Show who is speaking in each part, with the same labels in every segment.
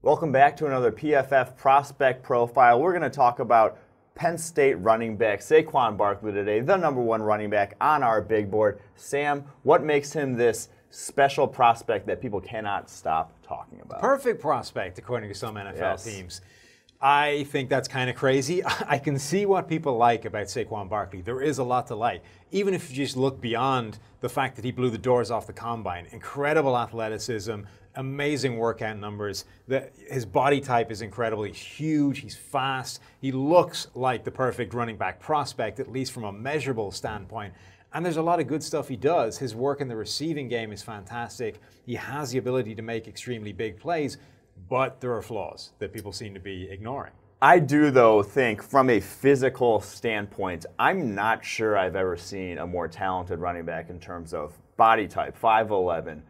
Speaker 1: Welcome back to another PFF Prospect Profile. We're going to talk about Penn State running back Saquon Barkley today, the #1 running back on our big board. Sam, what makes him this special prospect that people cannot stop talking about?
Speaker 2: Perfect prospect, according to some NFL teams. I think that's kind of crazy. I can see what people like about Saquon Barkley. There is a lot to like. Even if you just look beyond the fact that he blew the doors off the combine. Incredible athleticism, amazing workout numbers. His body type is incredible. He's huge, he's fast. He looks like the perfect running back prospect, at least from a measurable standpoint. And there's a lot of good stuff he does. His work in the receiving game is fantastic. He has the ability to make extremely big plays. But there are flaws that people seem to be ignoring.
Speaker 1: I do, though, think from a physical standpoint, I'm not sure I've ever seen a more talented running back in terms of body type. 5'11",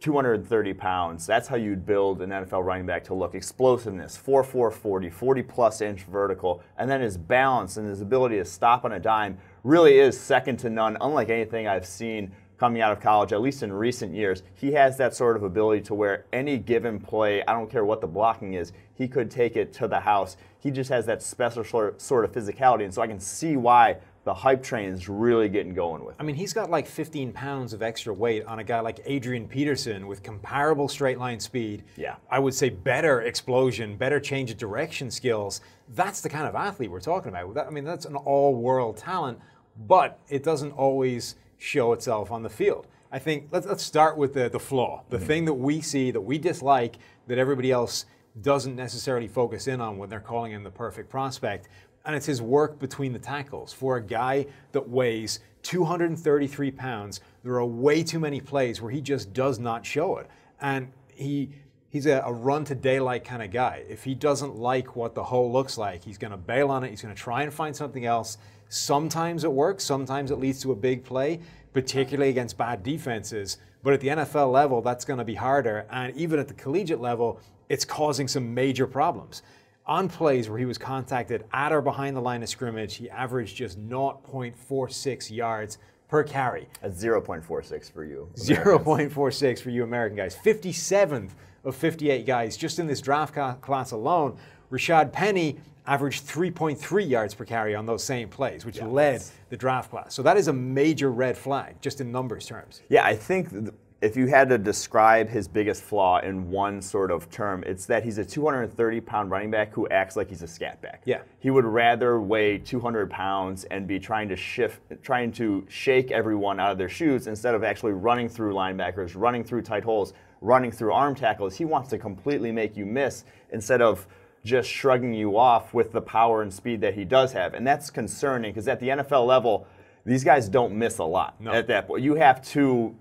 Speaker 1: 230 pounds. That's how you'd build an NFL running back to look. Explosiveness, 4.4 40-plus inch vertical. And then his balance and his ability to stop on a dime really is second to none, unlike anything I've seen coming out of college, at least in recent years. He has that sort of ability to where any given play, I don't care what the blocking is, he could take it to the house. He just has that special sort of physicality, and so I can see why the hype train is really getting going with him.
Speaker 2: I mean, he's got like 15 pounds of extra weight on a guy like Adrian Peterson with comparable straight line speed.
Speaker 1: Yeah.
Speaker 2: I would say better explosion, better change of direction skills. That's the kind of athlete we're talking about. I mean, that's an all-world talent, but it doesn't always show itself on the field. I think let's start with the flaw, the thing that we see, that we dislike, that everybody else doesn't necessarily focus in on when they're calling him the perfect prospect, and it's his work between the tackles. For a guy that weighs 233 pounds, there are way too many plays where he just does not show it. And he's a run-to-daylight kind of guy. If he doesn't like what the hole looks like, he's going to bail on it, he's going to try and find something else. Sometimes it works, sometimes it leads to a big play, particularly against bad defenses. But at the NFL level, that's going to be harder. And even at the collegiate level, it's causing some major problems. On plays where he was contacted at or behind the line of scrimmage, he averaged just 0.46 yards per carry.
Speaker 1: That's 0.46 for you.
Speaker 2: 0.46 for you American guys. 57th of 58 guys just in this draft class alone. Rashad Penny averaged 3.3 yards per carry on those same plays, which led the draft class. So that is a major red flag, just in numbers terms.
Speaker 1: Yeah, I think if you had to describe his biggest flaw in one sort of term, it's that he's a 230-pound running back who acts like he's a scat back.
Speaker 2: Yeah.
Speaker 1: He would rather weigh 200 pounds and be trying to shake everyone out of their shoes instead of actually running through linebackers, running through tight holes, running through arm tackles. He wants to completely make you miss instead of just shrugging you off with the power and speed that he does have. And that's concerning because at the NFL level, these guys don't miss a lot at that point. You have to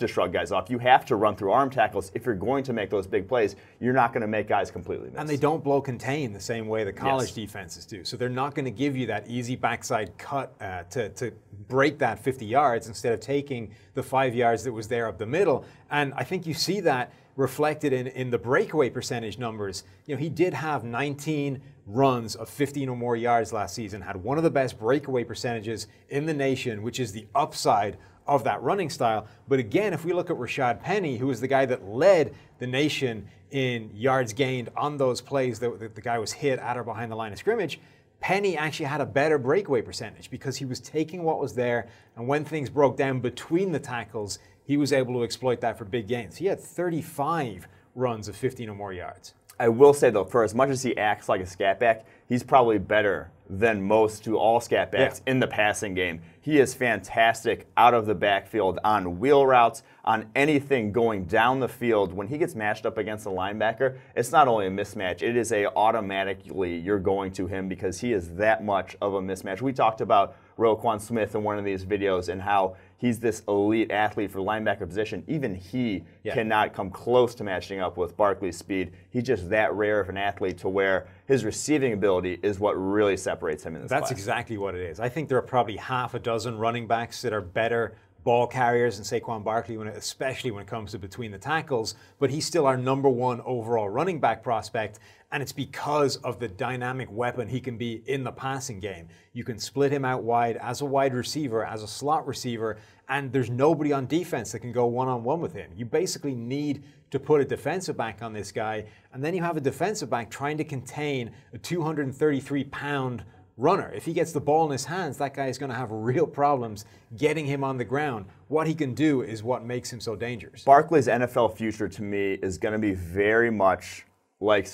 Speaker 1: shrug guys off. You have to run through arm tackles. If you're going to make those big plays, you're not going to make guys completely miss.
Speaker 2: And they don't blow contain the same way the college defenses do. So they're not going to give you that easy backside cut to break that 50 yards instead of taking the 5 yards that was there up the middle. And I think you see that reflected in the breakaway percentage numbers. You know, he did have 19 runs of 15 or more yards last season, had one of the best breakaway percentages in the nation, which is the upside of that running style. But again, if we look at Rashad Penny, who was the guy that led the nation in yards gained on those plays that the guy was hit at or behind the line of scrimmage, Penny actually had a better breakaway percentage because he was taking what was there, and when things broke down between the tackles, he was able to exploit that for big gains. He had 35 runs of 15 or more yards.
Speaker 1: I will say, though, for as much as he acts like a scat back, he's probably better than most to all scat backs in the passing game. He is fantastic out of the backfield on wheel routes, on anything going down the field. When he gets matched up against a linebacker, it's not only a mismatch, it is automatically you're going to him because he is that much of a mismatch. We talked about Roquan Smith in one of these videos and how he's this elite athlete for linebacker position. Even he cannot come close to matching up with Barkley's speed. He's just that rare of an athlete to where his receiving ability is what really separates him in this class.
Speaker 2: That's exactly what it is. I think there are probably half a dozen running backs that are better ball carriers and Saquon Barkley, especially when it comes to between the tackles, but he's still our #1 overall running back prospect, and it's because of the dynamic weapon he can be in the passing game. You can split him out wide as a wide receiver, as a slot receiver, and there's nobody on defense that can go one-on-one with him. You basically need to put a defensive back on this guy, and then you have a defensive back trying to contain a 233-pound runner. If he gets the ball in his hands, that guy is going to have real problems getting him on the ground. What he can do is what makes him so dangerous.
Speaker 1: Barkley's NFL future, to me, is going to be very much like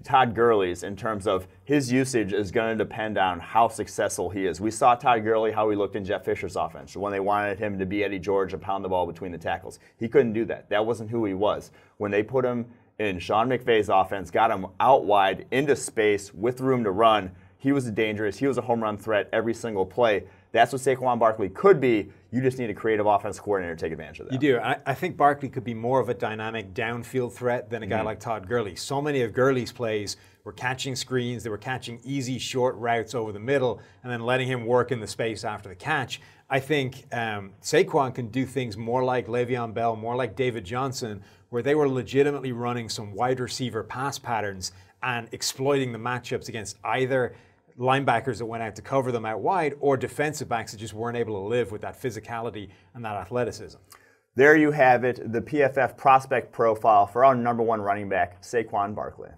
Speaker 1: Todd Gurley's in terms of his usage is going to depend on how successful he is. We saw Todd Gurley, how he looked in Jeff Fisher's offense when they wanted him to be Eddie George and pound the ball between the tackles. He couldn't do that. That wasn't who he was. When they put him in Sean McVay's offense, got him out wide into space with room to run, he was dangerous. He was a home run threat every single play. That's what Saquon Barkley could be. You just need a creative offense coordinator to take advantage of that.
Speaker 2: You do. I think Barkley could be more of a dynamic downfield threat than a guy like Todd Gurley. So many of Gurley's plays were catching screens. They were catching easy, short routes over the middle and then letting him work in the space after the catch. I think Saquon can do things more like Le'Veon Bell, more like David Johnson, where they were legitimately running some wide receiver pass patterns and exploiting the matchups against either linebackers that went out to cover them out wide or defensive backs that just weren't able to live with that physicality and that athleticism.
Speaker 1: There you have it, the PFF prospect profile for our #1 running back, Saquon Barkley.